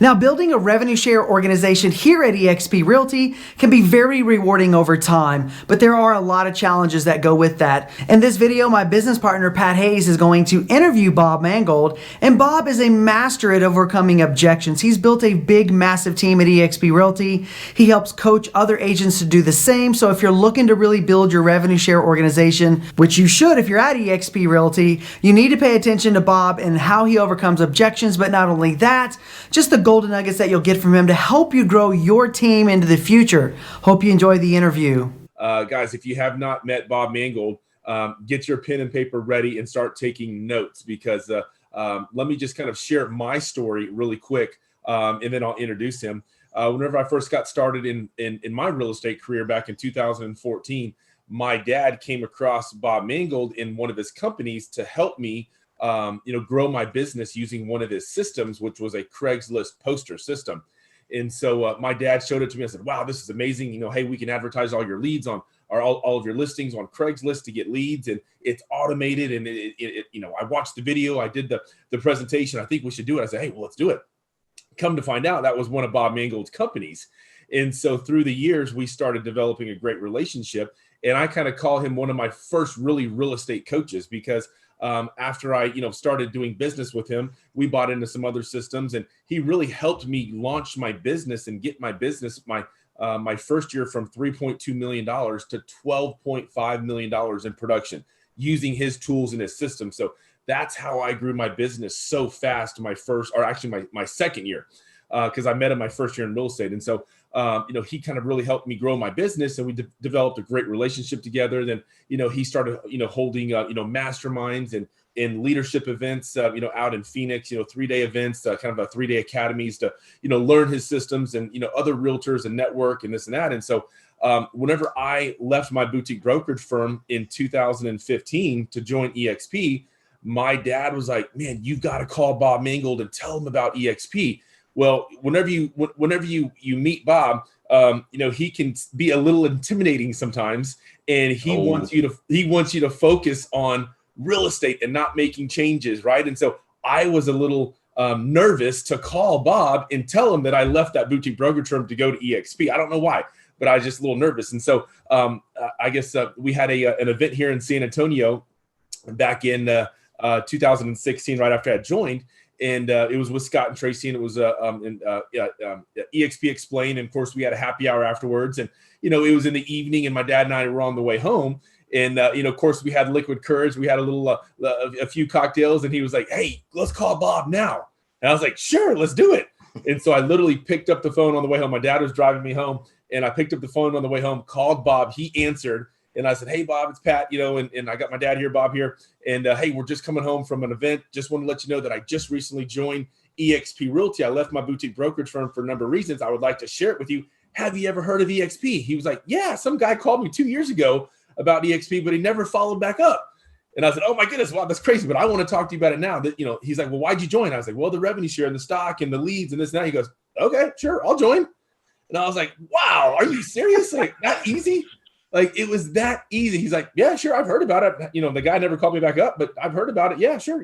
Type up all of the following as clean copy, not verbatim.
Now, building a revenue share organization here at eXp Realty can be very rewarding over time, but there are a lot of challenges that go with that. In this video, my business partner, Pat Hayes, is going to interview Bob Mangold, and Bob is a master at overcoming objections. He's built a big, massive team at eXp Realty. He helps coach other agents to do the same, so if you're looking to really build your revenue share organization, which you should if you're at eXp Realty, you need to pay attention to Bob and how he overcomes objections, but not only that, just the golden nuggets that you'll get from him to help you grow your team into the future. Hope you enjoy the interview. Guys, if you have not met Bob Mangold, get your pen and paper ready and start taking notes, because let me just kind of share my story really quick, and then I'll introduce him. Whenever I first got started in my real estate career back in 2014, my dad came across Bob Mangold in one of his companies to help me grow my business using one of his systems, which was a Craigslist poster system. And so my dad showed it to me. I said, wow, this is amazing. Hey, we can advertise all your leads on, or all of your listings on Craigslist to get leads, and it's automated. And I watched the video, I did the presentation. I think we should do it. I said, hey, well, let's do it. Come to find out, that was one of Bob Mangold's companies. And so through the years, we started developing a great relationship. And I kind of call him one of my first really real estate coaches, because after I, started doing business with him, we bought into some other systems, and he really helped me launch my business and get my business, my first year, from $3.2 million to $12.5 million in production using his tools and his system. So that's how I grew my business so fast. My second year, because I met him my first year in real estate. And so, he kind of really helped me grow my business, and we developed a great relationship together. Then, he started, holding, masterminds and leadership events, out in Phoenix, 3-day events, kind of a 3-day academies to, learn his systems and, other realtors and network and this and that. And so, whenever I left my boutique brokerage firm in 2015 to join eXp, my dad was like, man, you've got to call Bob Mangold and tell him about eXp. Well, whenever you meet Bob, he can be a little intimidating sometimes, and he wants you to focus on real estate and not making changes, right? And so I was a little nervous to call Bob and tell him that I left that boutique brokerage firm to go to eXp. I don't know why, but I was just a little nervous. And so I guess we had an event here in San Antonio back in 2016, right after I had joined. And it was with Scott and Tracy, and it was eXp Explain. And of course, we had a happy hour afterwards. And, it was in the evening, and my dad and I were on the way home. And, of course, we had liquid courage. We had a few cocktails, and he was like, hey, let's call Bob now. And I was like, sure, let's do it. And so I literally picked up the phone on the way home. My dad was driving me home, and I picked up the phone on the way home, called Bob. He answered. And I said, hey, Bob, it's Pat, and I got my dad here, Bob here. And hey, we're just coming home from an event. Just want to let you know that I just recently joined eXp Realty. I left my boutique brokerage firm for a number of reasons. I would like to share it with you. Have you ever heard of eXp? He was like, yeah, some guy called me 2 years ago about eXp, but he never followed back up. And I said, oh my goodness, wow, that's crazy. But I want to talk to you about it now. That, he's like, well, why'd you join? I was like, well, the revenue share and the stock and the leads and this and that. He goes, okay, sure, I'll join. And I was like, wow, are you serious? Like, that easy? Like, it was that easy. He's like, yeah, sure, I've heard about it. The guy never called me back up, but I've heard about it. Yeah, sure,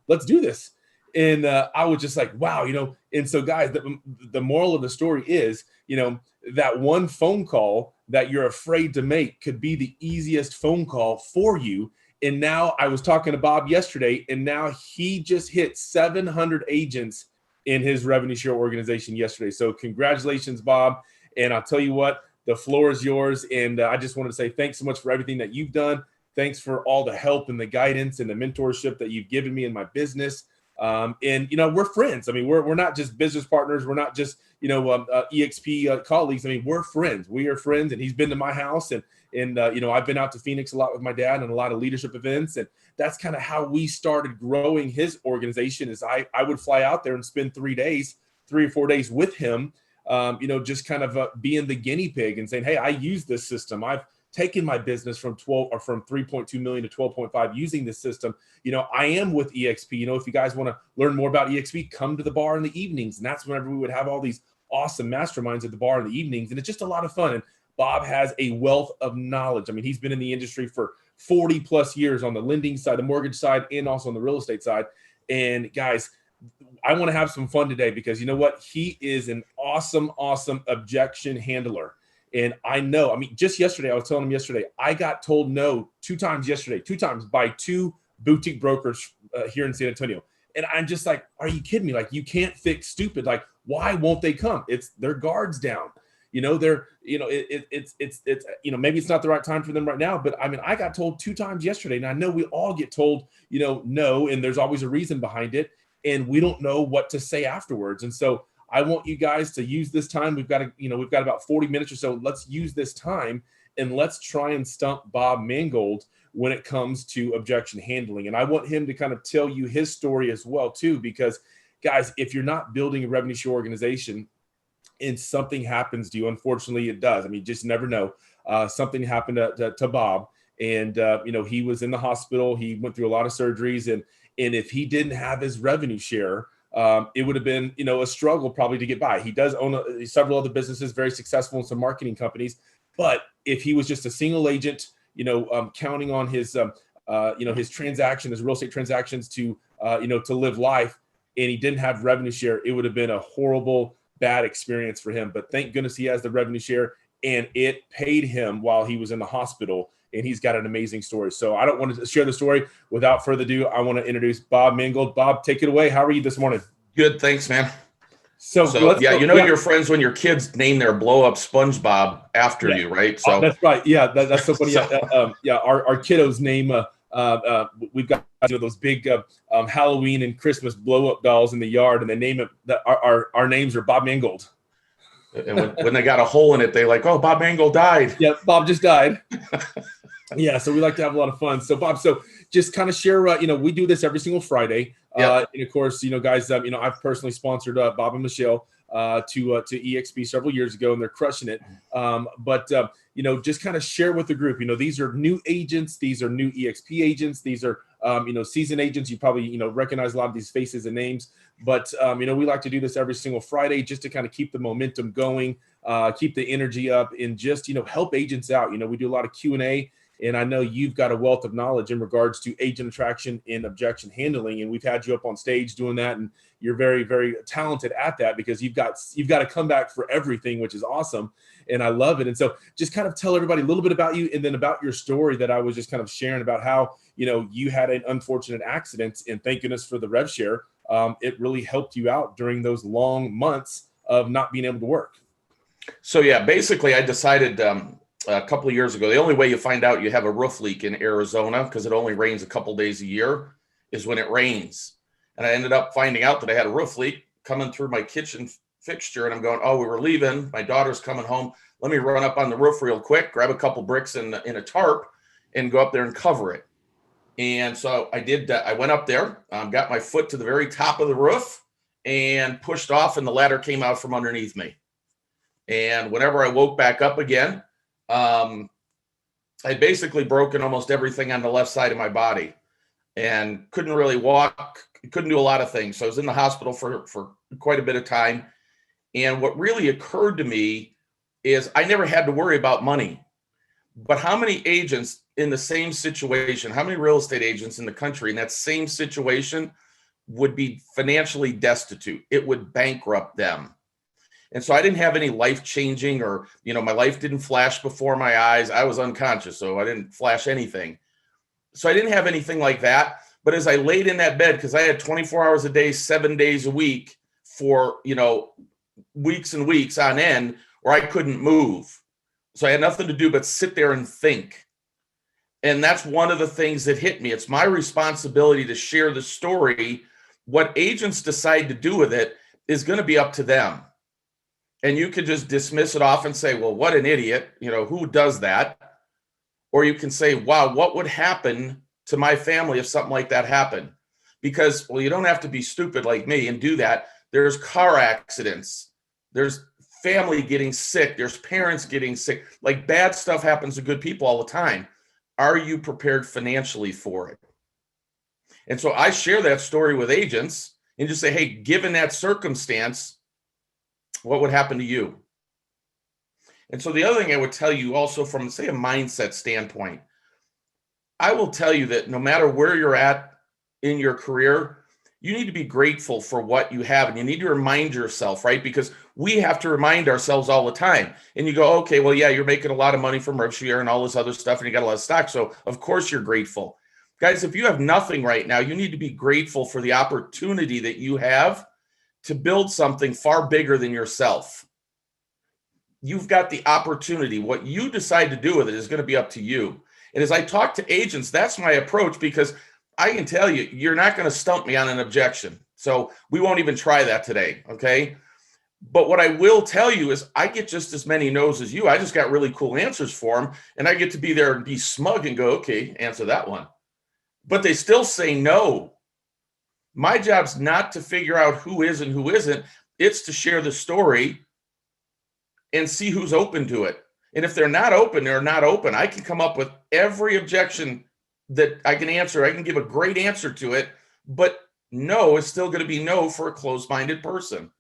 let's do this. And I was just like, wow, And so, guys, the moral of the story is, that one phone call that you're afraid to make could be the easiest phone call for you. And now I was talking to Bob yesterday, and now he just hit 700 agents in his revenue share organization yesterday. So congratulations, Bob. And I'll tell you what, the floor is yours. And I just wanted to say thanks so much for everything that you've done. Thanks for all the help and the guidance and the mentorship that you've given me in my business. And, we're friends. I mean, we're not just business partners. We're not just, eXp colleagues. I mean, we're friends. We are friends. And he's been to my house. And I've been out to Phoenix a lot with my dad and a lot of leadership events. And that's kind of how we started growing his organization. Is I would fly out there and spend 3 or 4 days with him. Just kind of being the guinea pig and saying, hey, I use this system. I've taken my business from 3.2 million to 12.5 using this system. I am with eXp. If you guys want to learn more about eXp, come to the bar in the evenings. And that's whenever we would have all these awesome masterminds at the bar in the evenings. And it's just a lot of fun. And Bob has a wealth of knowledge. I mean, he's been in the industry for 40 plus years on the lending side, the mortgage side, and also on the real estate side. And guys, I want to have some fun today because you know what? He is an awesome, awesome objection handler. And I know, I mean, just yesterday, I was telling him yesterday, I got told no 2 times yesterday, 2 times by 2 boutique brokers here in San Antonio. And I'm just like, are you kidding me? Like, you can't fix stupid. Like, why won't they come? It's their guards down. They're, it's, maybe it's not the right time for them right now, but I mean, I got told 2 times yesterday, and I know we all get told, no, and there's always a reason behind it. And we don't know what to say afterwards. And so I want you guys to use this time. We've got about 40 minutes or so. Let's use this time and let's try and stump Bob Mangold when it comes to objection handling. And I want him to kind of tell you his story as well too, because guys, if you're not building a revenue share organization and something happens to you, unfortunately it does. I mean, just never know. Something happened to Bob, and he was in the hospital. He went through a lot of surgeries, and if he didn't have his revenue share, it would have been, a struggle probably to get by. He does own several other businesses, very successful in some marketing companies. But if he was just a single agent, counting on his, his transaction, his real estate transactions to live life, and he didn't have revenue share, it would have been a horrible, bad experience for him. But thank goodness he has the revenue share, and it paid him while he was in the hospital. And he's got an amazing story. So I don't want to share the story. Without further ado, I want to introduce Bob Mangold. Bob, take it away. How are you this morning? Good, thanks, man. So yeah, you're friends when your kids name their blow-up SpongeBob after you, right? So that's right. Yeah, that's so funny. Our kiddos name. We've got those big Halloween and Christmas blow-up dolls in the yard, and they name it. Our names are Bob Mangold. And when they got a hole in it, they like, oh, Bob Mangold died. Yeah, Bob just died. Yeah, so we like to have a lot of fun. So Bob, just kind of share, we do this every single Friday. Yep. And of course, guys, I've personally sponsored Bob and Michelle to EXP several years ago, and they're crushing it. But just kind of share with the group, these are new agents. These are new EXP agents. These are, seasoned agents. You probably, recognize a lot of these faces and names. But, we like to do this every single Friday just to kind of keep the momentum going, keep the energy up, and just, help agents out. We do a lot of Q&A. And I know you've got a wealth of knowledge in regards to agent attraction and objection handling. And we've had you up on stage doing that. And you're very, very talented at that because you've got a comeback for everything, which is awesome. And I love it. And so just kind of tell everybody a little bit about you and then about your story that I was just kind of sharing about how, you had an unfortunate accident, and thank goodness for the rev share. It really helped you out during those long months of not being able to work. So yeah, basically I decided, a couple of years ago, the only way you find out you have a roof leak in Arizona, because it only rains a couple days a year, is when it rains. And I ended up finding out that I had a roof leak coming through my kitchen fixture, and I'm going, oh, we were leaving. My daughter's coming home. Let me run up on the roof real quick, grab a couple bricks in a tarp, and go up there and cover it. And so I did. I went up there, got my foot to the very top of the roof, and pushed off, and the ladder came out from underneath me. And whenever I woke back up again, I'd basically broken almost everything on the left side of my body and couldn't really walk, couldn't do a lot of things. So I was in the hospital for quite a bit of time. And what really occurred to me is I never had to worry about money. But how many agents in the same situation, how many real estate agents in the country in that same situation would be financially destitute? It would bankrupt them. And so I didn't have any life-changing or, my life didn't flash before my eyes. I was unconscious, so I didn't flash anything. So I didn't have anything like that. But as I laid in that bed, because I had 24 hours a day, 7 days a week for, weeks and weeks on end where I couldn't move. So I had nothing to do but sit there and think. And that's one of the things that hit me. It's my responsibility to share the story. What agents decide to do with it is going to be up to them. And you could just dismiss it off and say, well, what an idiot, who does that? Or you can say, wow, what would happen to my family if something like that happened? Because, well, you don't have to be stupid like me and do that. There's car accidents. There's family getting sick. There's parents getting sick. Like, bad stuff happens to good people all the time. Are you prepared financially for it? And so I share that story with agents and just say, hey, given that circumstance, what would happen to you? And so the other thing I would tell you also from, say, a mindset standpoint, I will tell you that no matter where you're at in your career, you need to be grateful for what you have, and you need to remind yourself, right? Because we have to remind ourselves all the time. And you go, okay, well, yeah, you're making a lot of money from RevShare and all this other stuff, and you got a lot of stock. So of course you're grateful. Guys, if you have nothing right now, you need to be grateful for the opportunity that you have to build something far bigger than yourself. You've got the opportunity. What you decide to do with it is going to be up to you. And as I talk to agents, that's my approach, because I can tell you, you're not going to stump me on an objection. So we won't even try that today, okay? But what I will tell you is I get just as many no's as you. I just got really cool answers for them, and I get to be there and be smug and go, okay, answer that one. But they still say no. My job's not to figure out who is and who isn't. It's to share the story and see who's open to it. And if they're not open, they're not open. I can come up with every objection that I can answer. I can give a great answer to it, but no is still going to be no for a closed-minded person.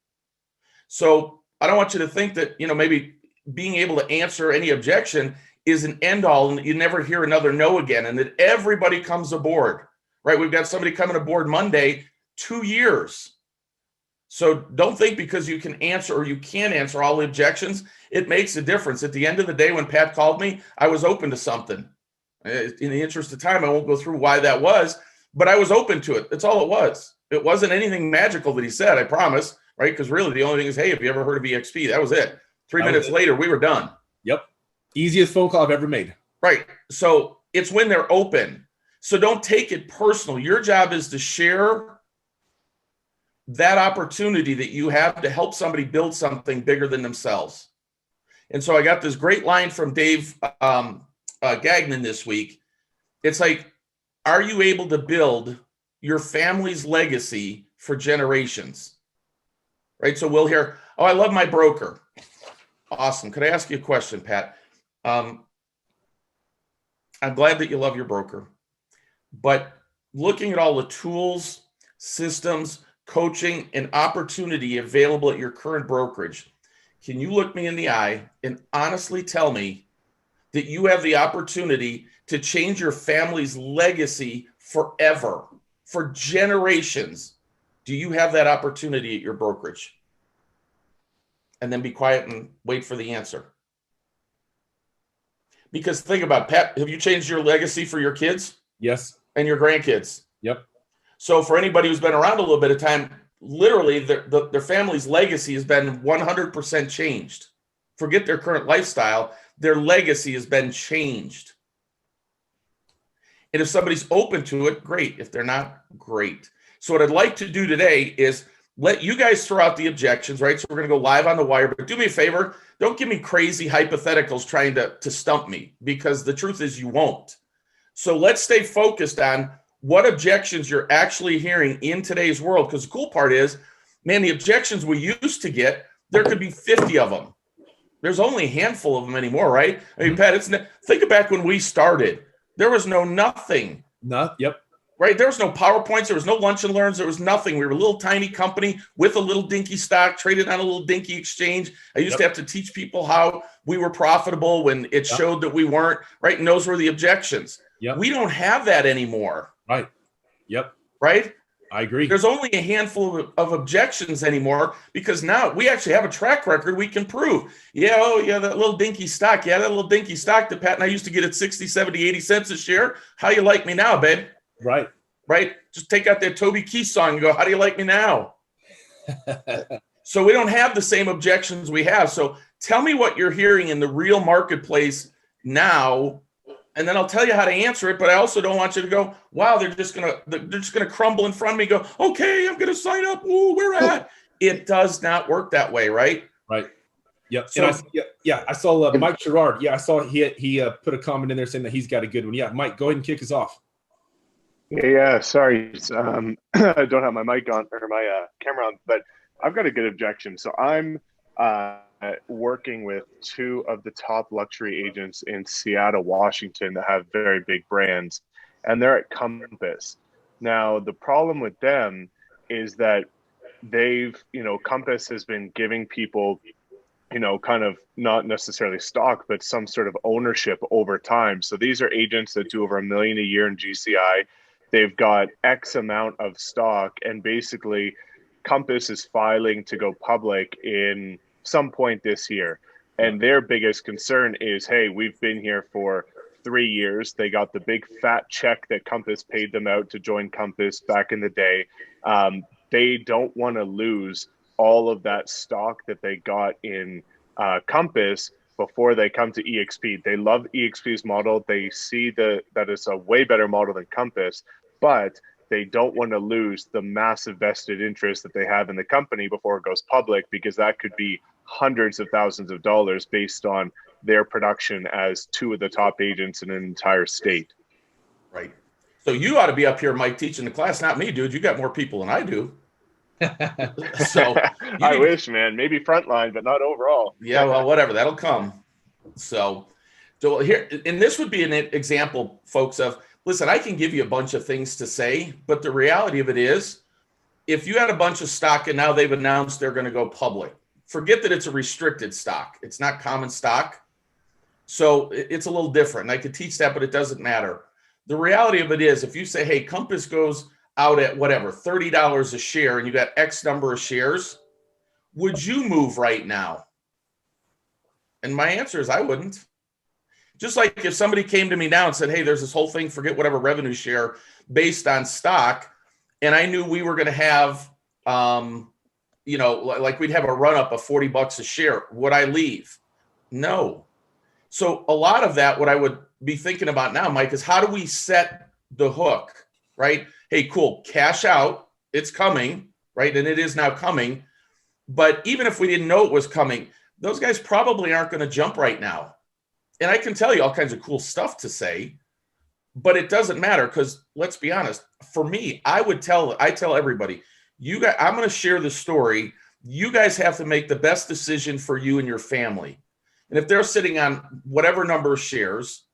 So I don't want you to think that, maybe being able to answer any objection is an end all and you never hear another no again, and that everybody comes aboard, right? We've got somebody coming aboard Monday, 2 years. So don't think because you can answer or you can't answer all the objections, it makes a difference. At the end of the day, when Pat called me, I was open to something. In the interest of time, I won't go through why that was, but I was open to it. That's all it was. It wasn't anything magical that he said, I promise, right? Because really the only thing is, hey, have you ever heard of EXP? That was it. 3 minutes later, we were done. Yep. Easiest phone call I've ever made. Right. So it's when they're open. So don't take it personal. Your job is to share that opportunity that you have to help somebody build something bigger than themselves. And so I got this great line from Dave Gagnon this week. It's like, are you able to build your family's legacy for generations? Right. So we'll hear, oh, I love my broker. Awesome. Could I ask you a question, Pat? I'm glad that you love your broker, but looking at all the tools, systems, coaching, and opportunity available at your current brokerage, can you look me in the eye and honestly tell me that you have the opportunity to change your family's legacy forever, for generations? Do you have that opportunity at your brokerage? And then be quiet and wait for the answer. Because think about it, Pat, have you changed your legacy for your kids? Yes. And your grandkids? Yep. So for anybody who's been around a little bit of time, literally their family's legacy has been 100% changed. Forget their current lifestyle. Their legacy has been changed. And if somebody's open to it, great. If they're not, great. So what I'd like to do today is let you guys throw out the objections, right? So we're going to go live on the wire, but do me a favor. Don't give me crazy hypotheticals trying to stump me, because the truth is you won't. So let's stay focused on what objections you're actually hearing in today's world. Because the cool part is, man, the objections we used to get, there could be 50 of them. There's only a handful of them anymore, right? I mean, Pat, think back when we started. There was nothing. Yep. Right? There was no PowerPoints. There was no lunch and learns. There was nothing. We were a little tiny company with a little dinky stock, traded on a little dinky exchange. I used to have to teach people how we were profitable when it showed that we weren't, right? And those were the objections. Yep. We don't have that anymore. Right. Yep. Right? I agree. There's only a handful of objections anymore, because now we actually have a track record we can prove. Yeah, oh yeah, that little dinky stock. Yeah, that little dinky stock that Pat and I used to get at 60, 70, 80 cents a share. How you like me now, babe? Right. Right? Just take out that Toby Keith song and go, how do you like me now? So we don't have the same objections we have. So tell me what you're hearing in the real marketplace now, and then I'll tell you how to answer it. But I also don't want you to go, wow, they're just gonna crumble in front of me. Go, okay, I'm gonna sign up. Ooh, where at? It does not work that way, right? Right. Yep. So, I saw Mike Gerard. Yeah, I saw he put a comment in there saying that he's got a good one. Yeah, Mike, go ahead and kick us off. Yeah, sorry. I don't have my mic on or my camera on, but I've got a good objection. So I'm working with two of the top luxury agents in Seattle, Washington that have very big brands, and they're at Compass. Now, the problem with them is that Compass has been giving people, kind of not necessarily stock, but some sort of ownership over time. So these are agents that do over $1 million a year in GCI. they've got X amount of stock, and basically Compass is filing to go public in some point this year. And their biggest concern is, hey, we've been here for 3 years. They got the big fat check that Compass paid them out to join Compass back in the day. They don't want to lose all of that stock that they got in Compass before they come to EXP. They love EXP's model. They see that it's a way better model than Compass, but they don't want to lose the massive vested interest that they have in the company before it goes public, because that could be hundreds of thousands of dollars based on their production as two of the top agents in an entire state. Right. So you ought to be up here, Mike, teaching the class, not me, dude. You got more people than I do. So I wish, man, maybe frontline, but not overall. Yeah, well, whatever, that'll come. So here, and this would be an example, folks, of, listen, I can give you a bunch of things to say, but the reality of it is, if you had a bunch of stock and now they've announced they're going to go public, forget that it's a restricted stock. It's not common stock. So it's a little different. And I could teach that, but it doesn't matter. The reality of it is, if you say, hey, Compass goes out at whatever, $30 a share, and you got X number of shares, would you move right now? And my answer is I wouldn't. Just like if somebody came to me now and said, hey, there's this whole thing, forget whatever revenue share based on stock, and I knew we were going to have, like we'd have a run up of $40 a share, would I leave? No. So a lot of that, what I would be thinking about now, Mike, is how do we set the hook, right? Hey, cool, cash out, it's coming, right? And it is now coming. But even if we didn't know it was coming, those guys probably aren't going to jump right now. And I can tell you all kinds of cool stuff to say, but it doesn't matter, because let's be honest, for me, I tell everybody, you guys, I'm going to share the story. You guys have to make the best decision for you and your family. And if they're sitting on whatever number of shares,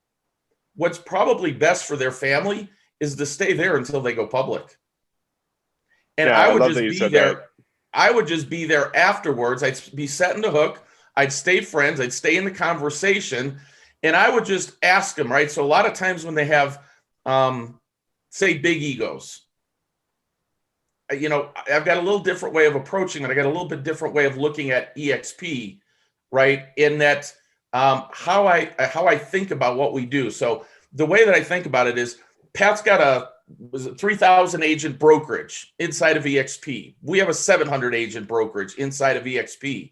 what's probably best for their family is to stay there until they go public. And yeah, I would just be there. That. I would just be there afterwards. I'd be setting the hook. I'd stay friends. I'd stay in the conversation. And I would just ask them, right? So a lot of times when they have, say, big egos, I've got a little different way of approaching it. I got a little bit different way of looking at EXP, right? In that how I think about what we do. So the way that I think about it is, Pat's got a 3,000 agent brokerage inside of EXP. We have a 700 agent brokerage inside of EXP.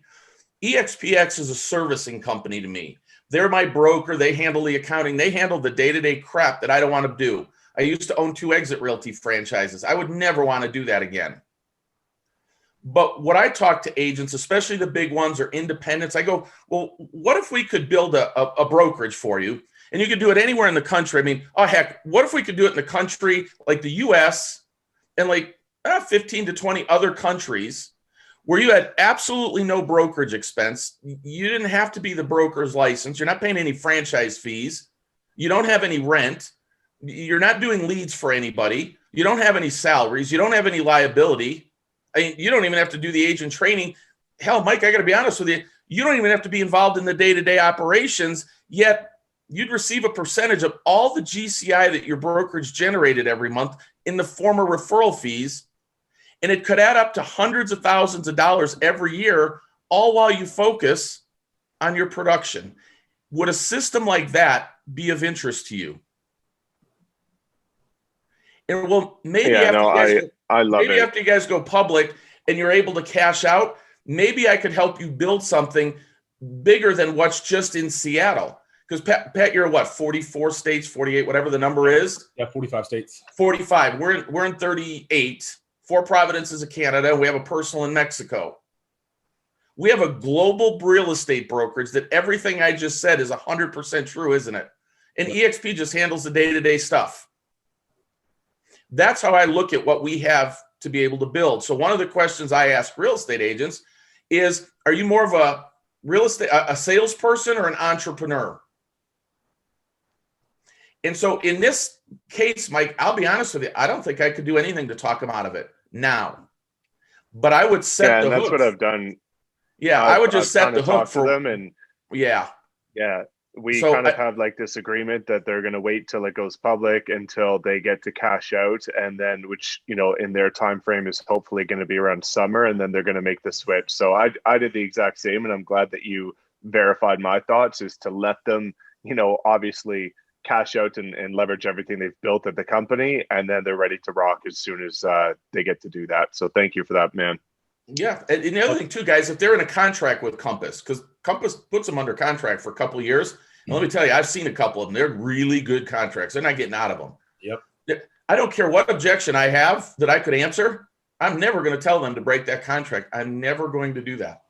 EXPX is a servicing company to me. They're my broker. They handle the accounting. They handle the day-to-day crap that I don't want to do. I used to own 2 exit realty franchises. I would never want to do that again. But what I talk to agents, especially the big ones or independents, I go, well, what if we could build a brokerage for you? And you could do it anywhere in the country. I mean, oh, heck, what if we could do it in the country like the US and like 15 to 20 other countries where you had absolutely no brokerage expense? You didn't have to be the broker's license. You're not paying any franchise fees. You don't have any rent. You're not doing leads for anybody. You don't have any salaries. You don't have any liability. I mean, you don't even have to do the agent training. Hell, Mike, I got to be honest with you. You don't even have to be involved in the day-to-day operations, yet you'd receive a percentage of all the GCI that your brokerage generated every month in the form of referral fees. And it could add up to hundreds of thousands of dollars every year, all while you focus on your production. Would a system like that be of interest to you? And well, maybe after you guys go public and you're able to cash out, maybe I could help you build something bigger than what's just in Seattle. Because Pat, you're what, 44 states, 48, whatever the number is? Yeah, 45 states. 45. We're in 38. 4 provinces of Canada. We have a personal in Mexico. We have a global real estate brokerage that everything I just said is 100% true, isn't it? And EXP just handles the day-to-day stuff. That's how I look at what we have to be able to build. So one of the questions I ask real estate agents is, are you more of a salesperson or an entrepreneur? And so in this case, Mike, I'll be honest with you, I don't think I could do anything to talk them out of it now. But I would set the hook. That's what I've done. Yeah, I would just set the hook for them. And yeah. Yeah. we So kind of have like this agreement that they're going to wait till it goes public until they get to cash out, and then which, you know, in their time frame is hopefully going to be around summer, and then they're going to make the switch. So I did the exact same, and I'm glad that you verified my thoughts, is to let them, you know, obviously cash out and leverage everything they've built at the company, and then they're ready to rock as soon as they get to do that. So thank you for that, man. yeah, and the other thing too, guys, if they're in a contract with Compass, because Compass puts them under contract for a couple of years. And let me tell you, I've seen a couple of them. They're really good contracts. They're not getting out of them. Yep. I don't care what objection I have that I could answer. I'm never going to tell them to break that contract. I'm never going to do that.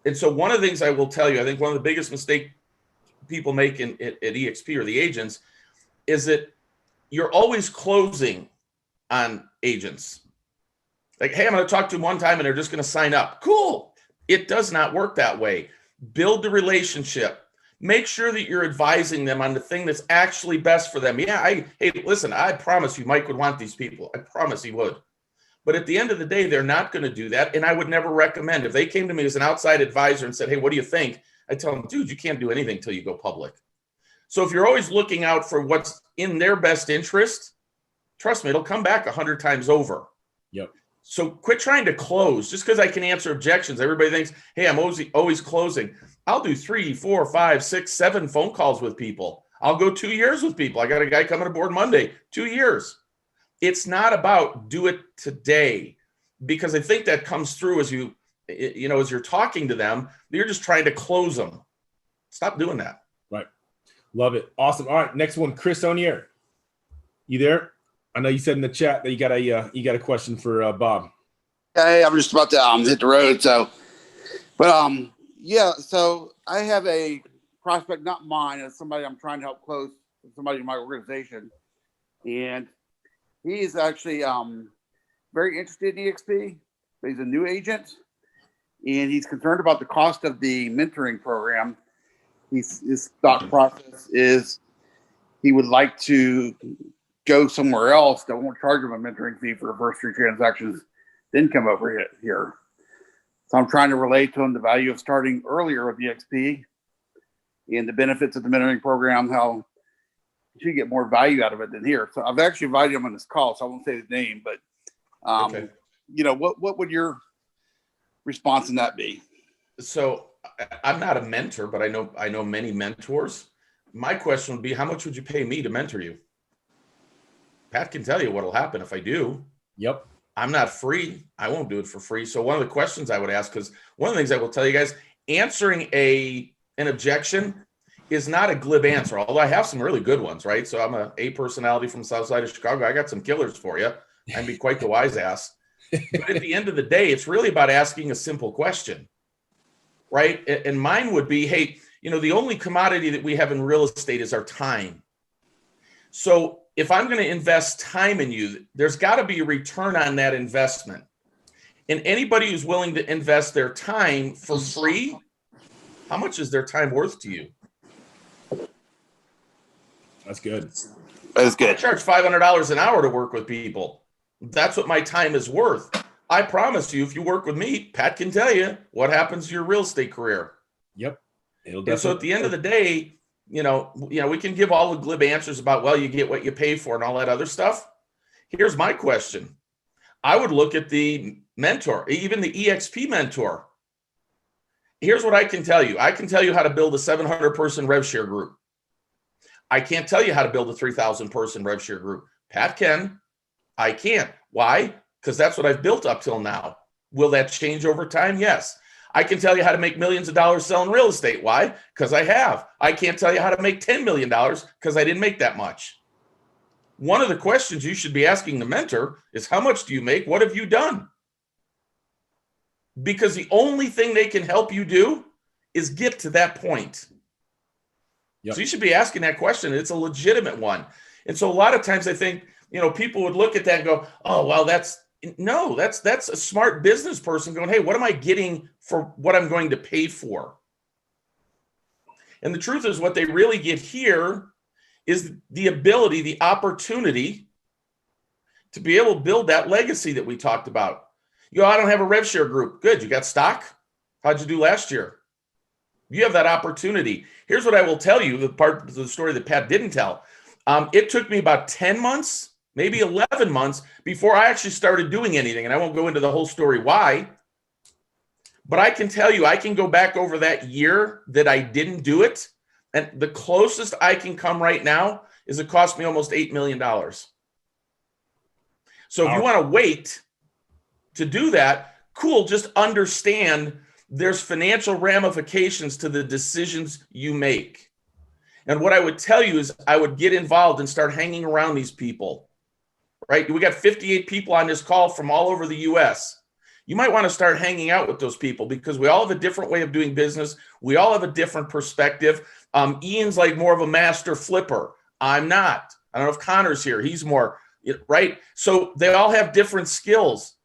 And so one of the things I will tell you, I think one of the biggest mistakes people make at EXP or the agents is that you're always closing on agents. Like, hey, I'm going to talk to them one time and they're just going to sign up. Cool. It does not work that way. Build the relationship. Make sure that you're advising them on the thing that's actually best for them. Yeah, hey, listen, I promise you Mike would want these people. I promise he would. But at the end of the day, they're not going to do that. And I would never recommend, if they came to me as an outside advisor and said, hey, what do you think? I tell them, dude, you can't do anything until you go public. So if you're always looking out for what's in their best interest, trust me, it'll come back 100 times over. Yep. So quit trying to close just because I can answer objections. Everybody thinks, hey, I'm always closing. I'll do 3, 4, 5, 6, 7 phone calls with people. I'll go 2 years with people. I got a guy coming aboard Monday, 2 years. It's not about do it today, because I think that comes through as as you're talking to them, you're just trying to close them. Stop doing that. Right. Love it. Awesome. All right. Next one, Chris Onier. You there? I know you said in the chat that you got a question for Bob. Hey, I'm just about to hit the road. So I have a prospect, not mine, as somebody I'm trying to help close, somebody in my organization, and he's actually very interested in EXP, but he's a new agent, and he's concerned about the cost of the mentoring program. His thought process is he would like to go somewhere else that won't charge him a mentoring fee for the first 3 transactions, then come over here. So I'm trying to relate to him the value of starting earlier with EXP and the benefits of the mentoring program, how you should get more value out of it than here. So I've actually invited him on this call, so I won't say his name, but Okay. What would your response in that be? So I'm not a mentor, but I know many mentors. My question would be, how much would you pay me to mentor you? Pat can tell you what'll happen if I do. Yep. I'm not free. I won't do it for free. So one of the questions I would ask, because one of the things I will tell you guys, answering an objection is not a glib answer, although I have some really good ones, right? So I'm a personality from the south side of Chicago. I got some killers for you. I'd be quite the wise ass. But at the end of the day, it's really about asking a simple question, right? And mine would be, hey, the only commodity that we have in real estate is our time. So if I'm going to invest time in you, there's got to be a return on that investment. And anybody who's willing to invest their time for free, how much is their time worth to you? That's good. That's good. I charge $500 an hour to work with people. That's what my time is worth. I promise you, if you work with me, Pat can tell you what happens to your real estate career. Yep. And so at the end of the day, we can give all the glib answers about, well, you get what you pay for and all that other stuff. Here's my question. I would look at the mentor, even the EXP mentor. Here's what I can tell you. I can tell you how to build a 700-person rev share group. I can't tell you how to build a 3,000-person rev share group. Pat can. I can't. Why? Because that's what I've built up till now. Will that change over time? Yes. I can tell you how to make millions of dollars selling real estate. Why? Because I have. I can't tell you how to make $10 million because I didn't make that much. One of the questions you should be asking the mentor is, how much do you make? What have you done? Because the only thing they can help you do is get to that point. Yep. So you should be asking that question. It's a legitimate one. And so a lot of times I think, people would look at that and go, oh, well, that's a smart business person going, hey, what am I getting for what I'm going to pay for? And the truth is, what they really get here is the ability, the opportunity to be able to build that legacy that we talked about. I don't have a rev share group. Good. You got stock? How'd you do last year? You have that opportunity. Here's what I will tell you, the part of the story that Pat didn't tell. It took me about 10 months, maybe 11 months before I actually started doing anything. And I won't go into the whole story why, but I can tell you, I can go back over that year that I didn't do it. And the closest I can come right now is it cost me almost $8 million. So if you want to wait to do that, cool, just understand there's financial ramifications to the decisions you make. And what I would tell you is I would get involved and start hanging around these people, right? We got 58 people on this call from all over the US. You might want to start hanging out with those people because we all have a different way of doing business. We all have a different perspective. Ian's like more of a master flipper. I'm not. I don't know if Connor's here. He's more, right? So they all have different skills,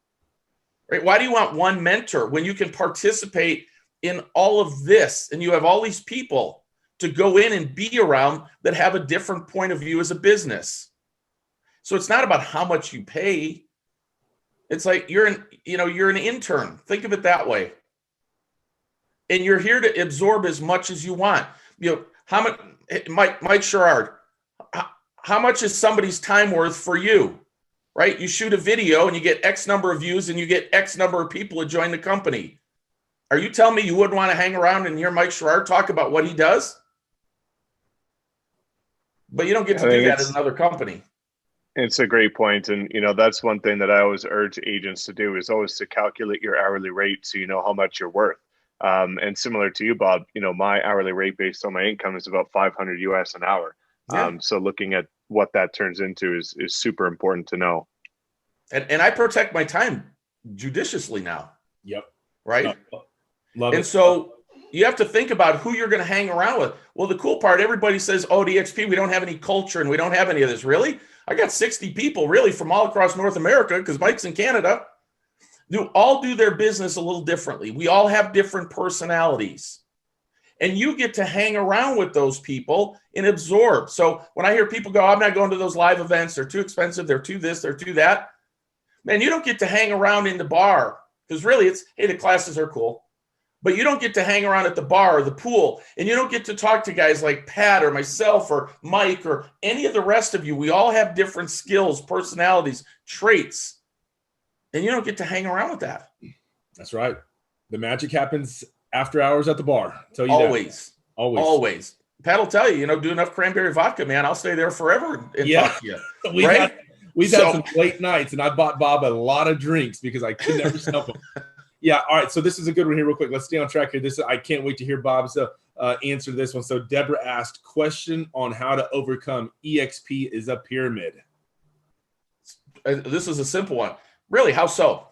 right? Why do you want one mentor when you can participate in all of this and you have all these people to go in and be around that have a different point of view as a business? So it's not about how much you pay. It's like you're an intern. Think of it that way. And you're here to absorb as much as you want. How much, Mike Sherrard, how much is somebody's time worth for you, right? You shoot a video and you get X number of views and you get X number of people to join the company. Are you telling me you wouldn't want to hang around and hear Mike Sherrard talk about what he does? But you don't get to do that in another company. It's a great point. And, that's one thing that I always urge agents to do is always to calculate your hourly rate so you know how much you're worth. And similar to you, Bob, my hourly rate based on my income is about 500 US an hour. Yeah. So looking at what that turns into is super important to know. And I protect my time judiciously now. Yep. Right. Love it. And so you have to think about who you're going to hang around with. Well, the cool part, everybody says, oh, the EXP, we don't have any culture and we don't have any of this. Really? I got 60 people really from all across North America because Mike's in Canada. All do their business a little differently. We all have different personalities. And you get to hang around with those people and absorb. So when I hear people go, I'm not going to those live events. They're too expensive. They're too this. They're too that. Man, you don't get to hang around in the bar because really it's, hey, the classes are cool. But you don't get to hang around at the bar or the pool. And you don't get to talk to guys like Pat or myself or Mike or any of the rest of you. We all have different skills, personalities, traits. And you don't get to hang around with that. That's right. The magic happens after hours at the bar. Tell you always. That. Always. Pat will tell you, do enough cranberry vodka, man. I'll stay there forever and talk to you. We've had some late nights, and I bought Bob a lot of drinks because I could never stop him. Yeah. All right. So this is a good one here real quick. Let's stay on track here. I can't wait to hear Bob's answer to this one. So Deborah asked, question on how to overcome EXP is a pyramid. This is a simple one. Really? How so?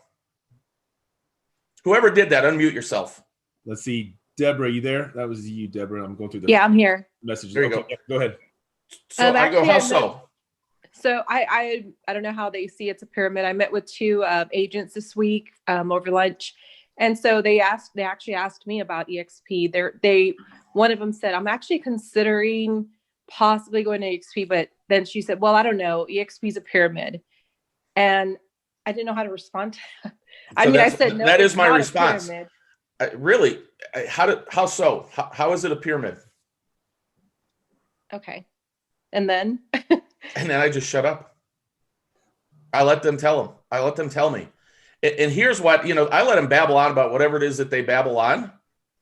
Whoever did that, unmute yourself. Let's see. Deborah, you there? That was you, Deborah. I'm going through the I'm here. messages. There you go. Go ahead. So I go, how so? So I don't know how they see it's a pyramid. I met with two agents this week over lunch. And so they actually asked me about EXP. One of them said, I'm actually considering possibly going to EXP, but then she said, well, I don't know. EXP is a pyramid. And I didn't know how to respond to that. I said, no, that is my response. Really? How so? How is it a pyramid? Okay. And then? And then I just shut up. I let them tell them. I let them tell me. And here's what, I let them babble on about whatever it is that they babble on.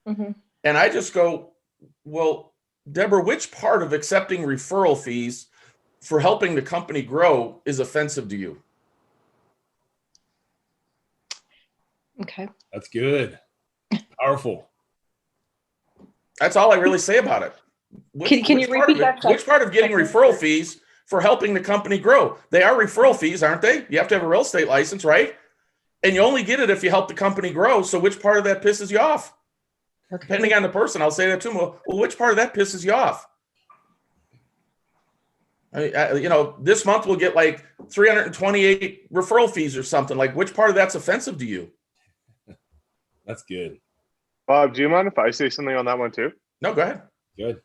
Mm-hmm. And I just go, well, Deborah, which part of accepting referral fees for helping the company grow is offensive to you? Okay. That's good. Powerful. That's all I really say about it. Can you repeat that? Which part of getting referral fees for helping the company grow? They are referral fees, aren't they? You have to have a real estate license, right? And you only get it if you help the company grow. So which part of that pisses you off? Okay. Depending on the person, I'll say that to them. Well, which part of that pisses you off? This month we'll get like 328 referral fees or something. Like, which part of that's offensive to you? That's good. Bob, do you mind if I say something on that one too? No, go ahead. Good.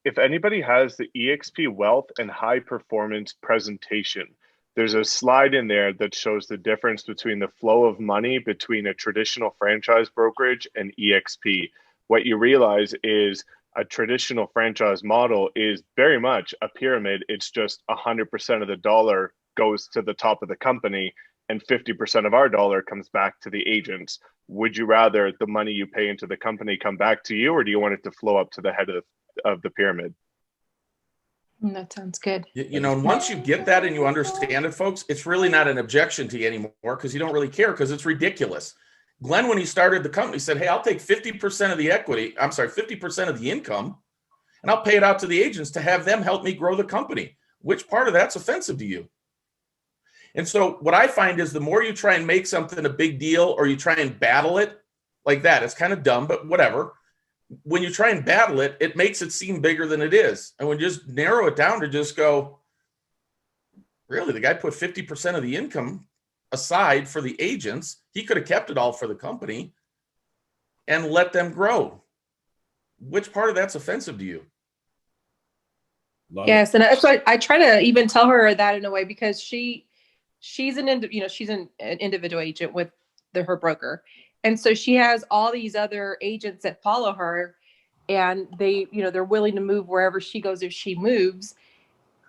If anybody has the EXP Wealth and High Performance presentation, there's a slide in there that shows the difference between the flow of money between a traditional franchise brokerage and EXP. what you realize is a traditional franchise model is very much a pyramid. It's just 100% of the dollar goes to the top of the company and 50% of our dollar comes back to the agents. Would you rather the money you pay into the company come back to you, or do you want it to flow up to the head of the pyramid? That sounds good. You know, and once you get that and you understand it, folks, it's really not an objection to you anymore because you don't really care because it's ridiculous. Glenn, when he started the company, said, hey, I'll take 50% of the equity. I'm sorry, 50% of the income, and I'll pay it out to the agents to have them help me grow the company. Which part of that's offensive to you? And so what I find is the more you try and make something a big deal or you try and battle it like that, it's kind of dumb, but whatever. When you try and battle it, it makes it seem bigger than it is. And when you just narrow it down to just go, really, the guy put 50% of the income aside for the agents. He could have kept it all for the company and let them grow. Which part of that's offensive to you? Yes, and that's why I try to even tell her that in a way, because she's an individual agent with her broker, and so she has all these other agents that follow her, and they're willing to move wherever she goes if she moves.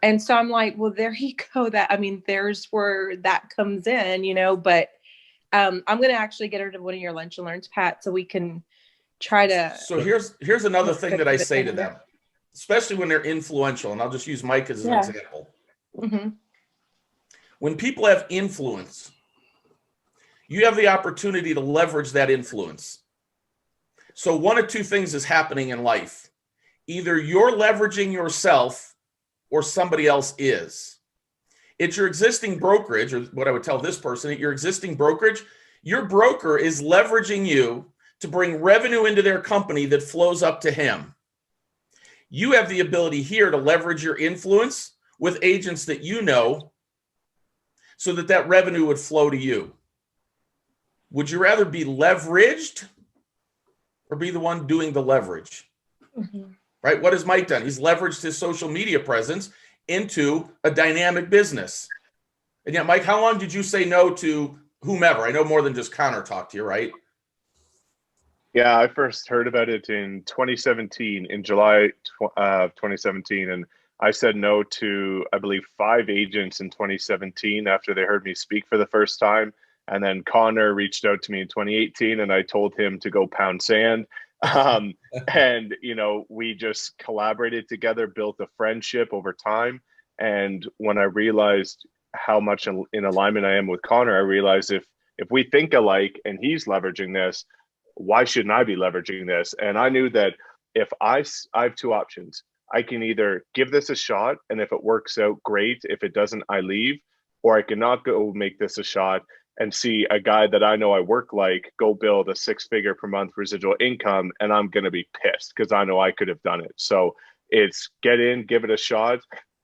And so I'm like, well, there you go. There's where that comes in, but I'm going to actually get her to one of your lunch and learns, Pat, so we can try to. So here's another thing that I say to them, especially when they're influential. And I'll just use Mike as an example. Mm-hmm. When people have influence, you have the opportunity to leverage that influence. So one of two things is happening in life. Either you're leveraging yourself or somebody else is. It's your existing brokerage, or what I would tell this person, at your existing brokerage, your broker is leveraging you to bring revenue into their company that flows up to him. You have the ability here to leverage your influence with agents that you know so that revenue would flow to you. Would you rather be leveraged or be the one doing the leverage? Mm-hmm. Right? What has Mike done? He's leveraged his social media presence into a dynamic business. And yet, Mike, how long did you say no to whomever? I know more than just Connor talked to you, right? Yeah, I first heard about it in 2017, in July of 2017. And I said no to, I believe, 5 agents in 2017 after they heard me speak for the first time. And then Connor reached out to me in 2018 and I told him to go pound sand. And, we just collaborated together, built a friendship over time. And when I realized how much in alignment I am with Connor, I realized if we think alike and he's leveraging this, why shouldn't I be leveraging this? And I knew that if I have 2 options. I can either give this a shot, and if it works out, great. If it doesn't, I leave. Or I cannot go make this a shot and see a guy that I know I work like go build a 6-figure per month residual income, and I'm going to be pissed because I know I could have done it. So it's get in, give it a shot.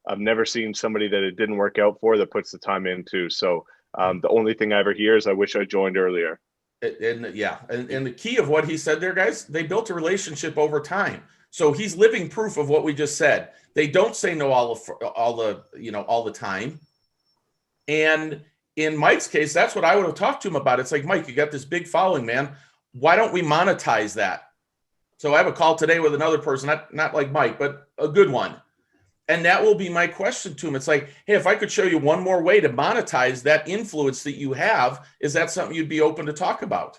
I've never seen somebody that it didn't work out for that puts the time into. So the only thing I ever hear is I wish I joined earlier. And the key of what he said there, guys, they built a relationship over time. So he's living proof of what we just said. They don't say no all the time. And in Mike's case, that's what I would have talked to him about. It's like, Mike, you got this big following, man. Why don't we monetize that? So I have a call today with another person, not like Mike, but a good one. And that will be my question to him. It's like, hey, if I could show you one more way to monetize that influence that you have, is that something you'd be open to talk about?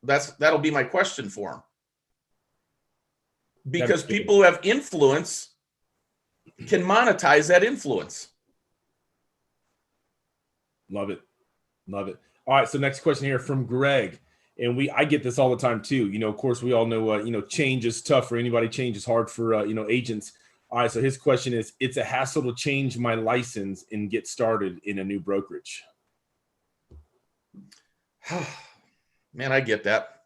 That'll be my question for him. Because people who have influence can monetize that influence. Love it. Love it. All right. So next question here from Greg. And I get this all the time too. Of course, we all know, change is tough for anybody. Change is hard for, agents. All right. So his question is, it's a hassle to change my license and get started in a new brokerage. Man, I get that.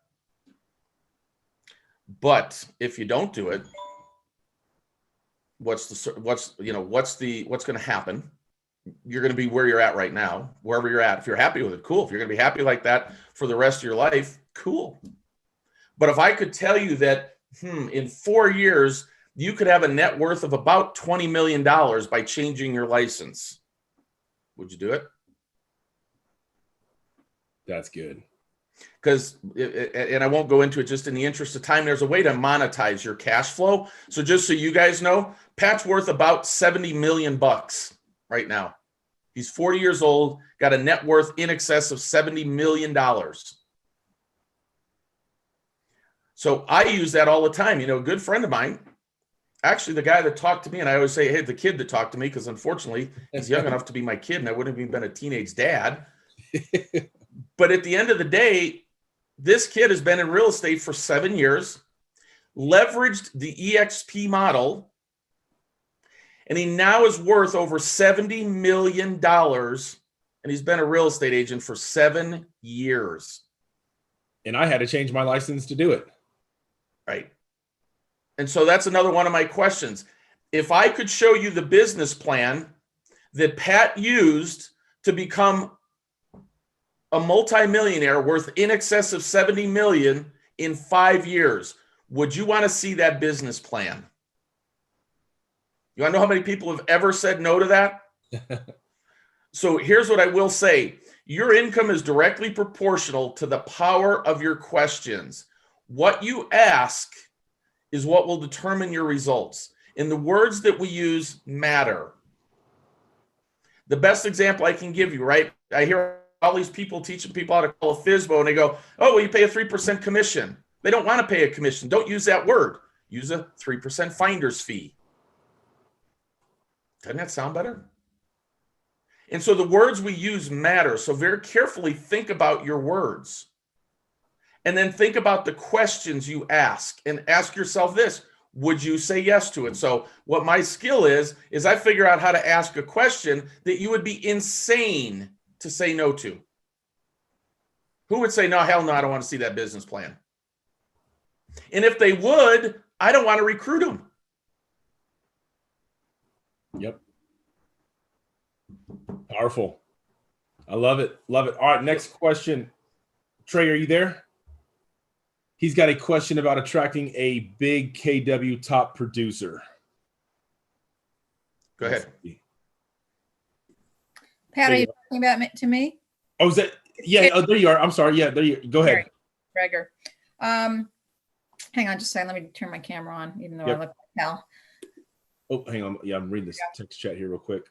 But if you don't do it, what's going to happen? You're going to be where you're at right now, wherever you're at. If you're happy with it, cool. If you're going to be happy like that for the rest of your life, cool. But if I could tell you that in 4 years, you could have a net worth of about $20 million by changing your license, would you do it? That's good. Because, and I won't go into it just in the interest of time, there's a way to monetize your cash flow. So just so you guys know, Pat's worth about 70 million bucks right now. He's 40 years old, got a net worth in excess of $70 million. So I use that all the time. You know, a good friend of mine, actually the guy that talked to me, and I always say, hey, the kid that talked to me, because unfortunately he's young enough to be my kid and I wouldn't have even been a teenage dad. But at the end of the day, this kid has been in real estate for 7 years, leveraged the EXP model, and he now is worth over $70 million. And he's been a real estate agent for 7 years. And I had to change my license to do it. Right. And so that's another one of my questions. If I could show you the business plan that Pat used to become a multimillionaire worth in excess of 70 million in 5 years, would you want to see that business plan? You want to know how many people have ever said no to that? So here's what I will say. Your income is directly proportional to the power of your questions. What you ask is what will determine your results. And the words that we use matter. The best example I can give you, right? I hear all these people teaching people how to call a FSBO, and they go, oh, well, you pay a 3% commission. They don't want to pay a commission. Don't use that word. Use a 3% finder's fee. Doesn't that sound better? And so the words we use matter. So very carefully think about your words. And then think about the questions you ask. And ask yourself this: would you say yes to it? So what my skill is I figure out how to ask a question that you would be insane to say no to. Who would say, no, hell no, I don't want to see that business plan? And if they would, I don't want to recruit them. Yep. Powerful. I love it. Love it. All right. Next question. Trey, are you there? He's got a question about attracting a big KW top producer. Go ahead. Pat, are you talking about to me? Oh, is that? Yeah. Oh, there you are. I'm sorry. Yeah, there you go. Ahead. Gregor. Hang on just a second. Let me turn my camera on, even though I look like hell. Oh, hang on. Yeah, I'm reading this text chat here real quick.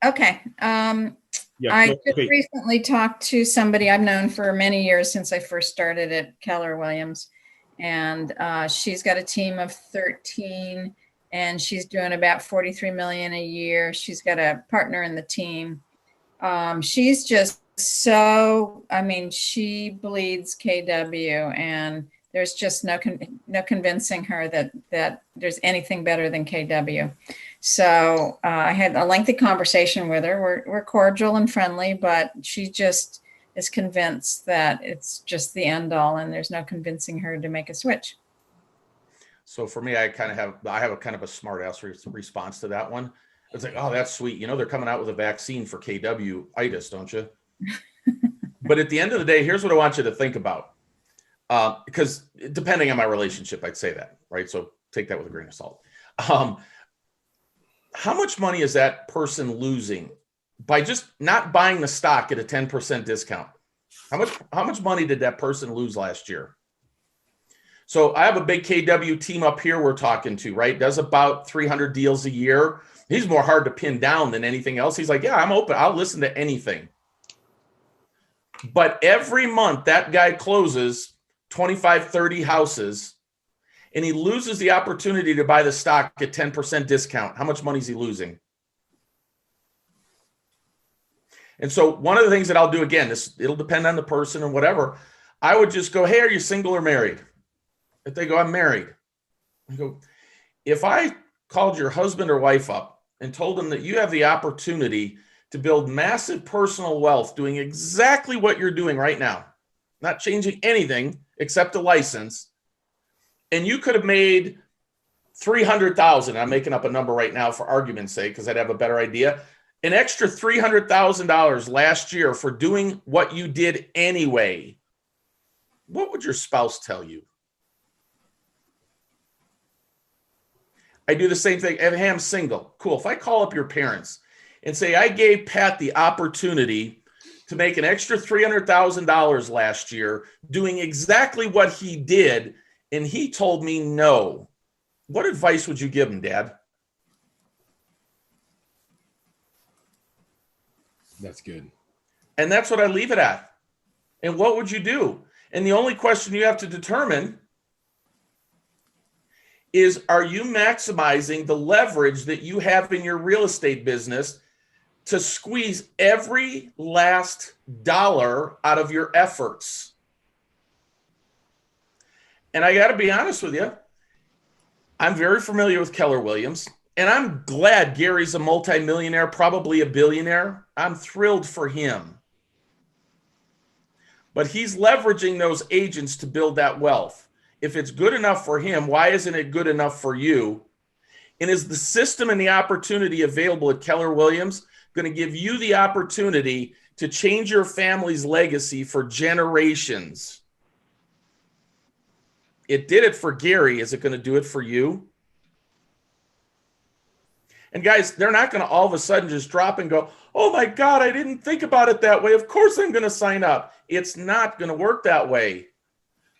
Okay. I just recently talked to somebody I've known for many years since I first started at Keller Williams. And she's got a team of 13 and she's doing about 43 million a year. She's got a partner in the team. She's just so, I mean, she bleeds KW, and there's just no convincing her that there's anything better than KW. So I had a lengthy conversation with her. We're cordial and friendly, but she just is convinced that it's just the end all, and there's no convincing her to make a switch. So for me, I have a kind of a smart ass response to that one. It's like, oh, that's sweet. You know, they're coming out with a vaccine for KW-itis, don't you? But at the end of the day, here's what I want you to think about. Because depending on my relationship, I'd say that, right? So take that with a grain of salt. How much money is that person losing by just not buying the stock at a 10% discount? How much money did that person lose last year? So I have a big KW team up here we're talking to, right? Does about 300 deals a year. He's more hard to pin down than anything else. He's like, yeah, I'm open. I'll listen to anything. But every month that guy closes 25, 30 houses, and he loses the opportunity to buy the stock at 10% discount. How much money is he losing? And so one of the things that I'll do, again, it'll depend on the person and whatever. I would just go, hey, are you single or married? If they go, I'm married. I go, if I called your husband or wife up and told them that you have the opportunity to build massive personal wealth doing exactly what you're doing right now, not changing anything except a license, and you could have made $300,000, I'm making up a number right now for argument's sake because I'd have a better idea, an extra $300,000 last year for doing what you did anyway, what would your spouse tell you? I do the same thing. Hey, I'm single. Cool. If I call up your parents and say, I gave Pat the opportunity to make an extra $300,000 last year doing exactly what he did, and he told me no. What advice would you give him, Dad? That's good. And that's what I leave it at. And what would you do? And the only question you have to determine is, are you maximizing the leverage that you have in your real estate business to squeeze every last dollar out of your efforts? And I got to be honest with you, I'm very familiar with Keller Williams, and I'm glad Gary's a multimillionaire, probably a billionaire. I'm thrilled for him. But he's leveraging those agents to build that wealth. If it's good enough for him, why isn't it good enough for you? And is the system and the opportunity available at Keller Williams going to give you the opportunity to change your family's legacy for generations? It did it for Gary. Is it going to do it for you? And guys, they're not going to all of a sudden just drop and go, oh my God, I didn't think about it that way. Of course I'm going to sign up. It's not going to work that way.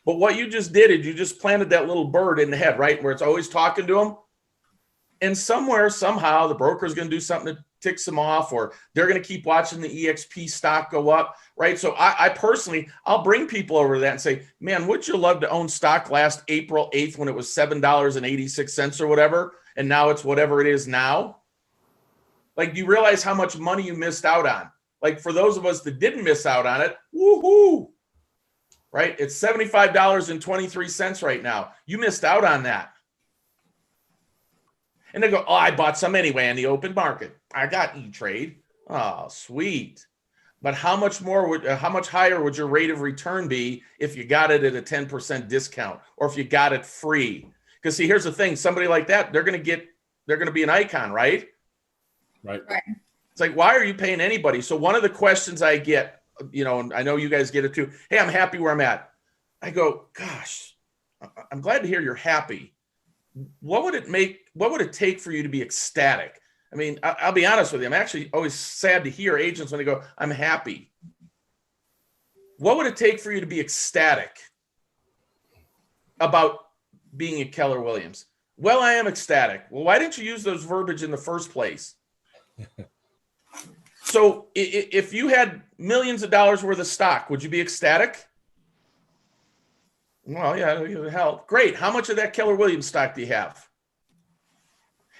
But what you just did is you just planted that little bird in the head, right? Where it's always talking to them. And somewhere, somehow, the broker is going to do something that ticks them off, or they're going to keep watching the EXP stock go up, right? So I personally, I'll bring people over to that and say, man, would you love to own stock last April 8th when it was $7.86 or whatever, and now it's whatever it is now? Like, do you realize how much money you missed out on? Like, for those of us that didn't miss out on it, woohoo, right? It's $75.23 right now. You missed out on that. And they go, oh, I bought some anyway in the open market. I got E-Trade. Oh, sweet. But how much higher would your rate of return be if you got it at a 10% discount, or if you got it free? Because see, here's the thing: somebody like that, they're going to be an icon, right? Right. It's like, why are you paying anybody? So one of the questions I get, and I know you guys get it too. Hey, I'm happy where I'm at. I go, gosh, I'm glad to hear you're happy. What would it take for you to be ecstatic? I mean, I'll be honest with you. I'm actually always sad to hear agents when they go, I'm happy. What would it take for you to be ecstatic about being at Keller Williams? Well, I am ecstatic. Well, why didn't you use those verbiage in the first place? So if you had millions of dollars worth of stock, would you be ecstatic? Well, yeah, it would help. Great. How much of that Keller Williams stock do you have?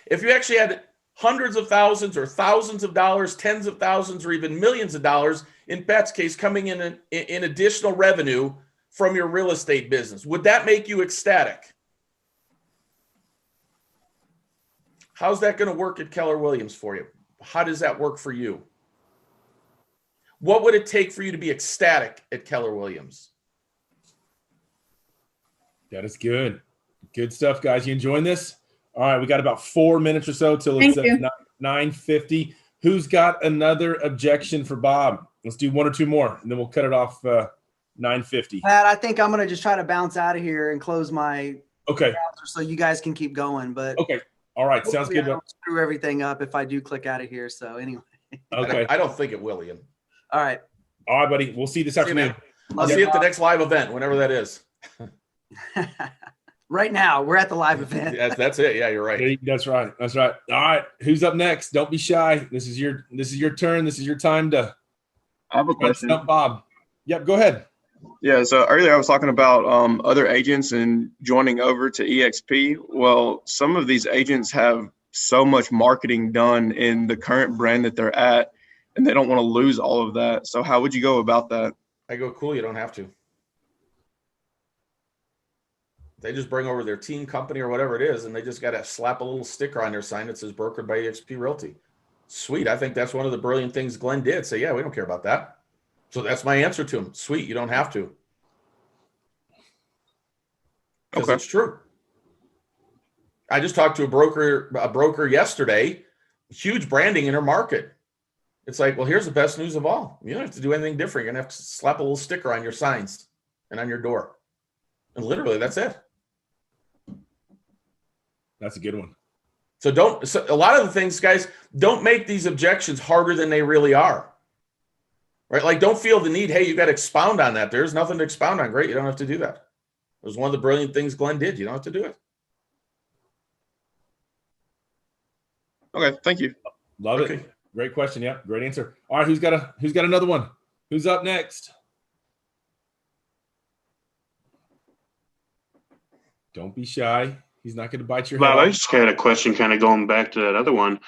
If you actually had hundreds of thousands or thousands of dollars, tens of thousands, or even millions of dollars, in Pat's case, coming in additional revenue from your real estate business, would that make you ecstatic? How's that going to work at Keller Williams for you? How does that work for you? What would it take for you to be ecstatic at Keller Williams? That is good. Good stuff, guys. You enjoying this? All right, we got about 4 minutes or so till it's 9:50. Who's got another objection for Bob? Let's do one or two more, and then we'll cut it off 9:50. Pat, I think I'm going to just try to bounce out of here and close my browser so you guys can keep going. But okay, all right, sounds good. I don't screw everything up if I do click out of here. So anyway, okay. I don't think it will, Ian. All right, buddy. We'll see you this afternoon. I'll see you at the next live event, whenever that is. Right now, we're at the live event. That's it. Yeah, you're right. That's right. That's right. All right. Who's up next? Don't be shy. This is your turn. This is your time to. I have a question. Bob. Yep. Go ahead. Yeah. So earlier I was talking about other agents and joining over to EXP. Well, some of these agents have so much marketing done in the current brand that they're at, and they don't want to lose all of that. So how would you go about that? I go, cool. You don't have to. They just bring over their team company or whatever it is, and they just got to slap a little sticker on their sign that says brokered by EXP Realty. Sweet. I think that's one of the brilliant things Glenn did. Say, yeah, we don't care about that. So that's my answer to him. Sweet. You don't have to. Because it's true. I just talked to a broker yesterday, huge branding in her market. It's like, well, here's the best news of all. You don't have to do anything different. You're going to have to slap a little sticker on your signs and on your door. And literally, that's it. That's a good one. So a lot of the things, guys, don't make these objections harder than they really are. right? Like, don't feel the need, hey, you got to expound on that. There's nothing to expound on. Great. You don't have to do that. It was one of the brilliant things Glenn did. You don't have to do it. Okay, thank you. Love it. Great question. Yeah, great answer. All right, who's got another one? Who's up next? Don't be shy. He's not going to bite your head Bob, off. I just had a question kind of going back to that other one.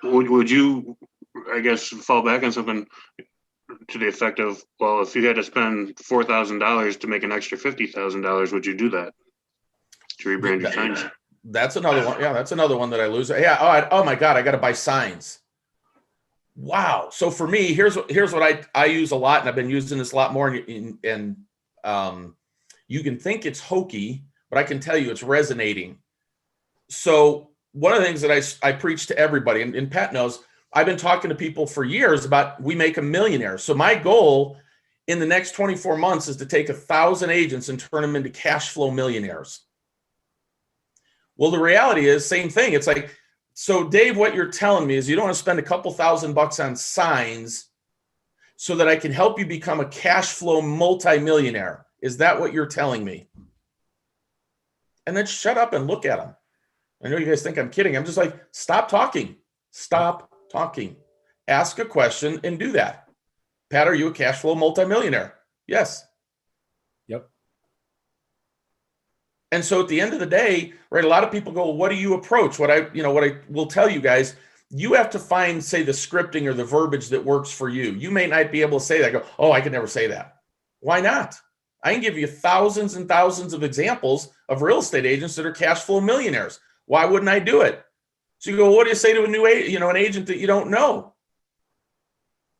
Would you, I guess, fall back on something to the effect of, well, if you had to spend $4,000 to make an extra $50,000, would you do that to rebrand your signs? That's another one. Yeah, that's another one that I lose. Yeah. Oh my God, I got to buy signs. Wow. So for me, here's what I use a lot, and I've been using this a lot more. And you can think it's hokey, but I can tell you it's resonating. So one of the things that I preach to everybody, and Pat knows, I've been talking to people for years about we make a millionaire. So my goal in the next 24 months is to take 1,000 agents and turn them into cash flow millionaires. Well, the reality is same thing. It's like, so Dave, what you're telling me is you don't want to spend a couple $1,000 on signs so that I can help you become a cash flow multimillionaire. Is that what you're telling me? And then shut up and look at them. I know you guys think I'm kidding. I'm just like, stop talking. Stop talking. Ask a question and do that. Pat, are you a cash flow multimillionaire? Yes. Yep. And so at the end of the day, right, a lot of people go, well, what do you approach? What I will tell you guys, you have to find, say, the scripting or the verbiage that works for you. You may not be able to say that. Go, oh, I could never say that. Why not? I can give you thousands and thousands of examples of real estate agents that are cash flow millionaires. Why wouldn't I do it? So you go, what do you say to a new an agent that you don't know?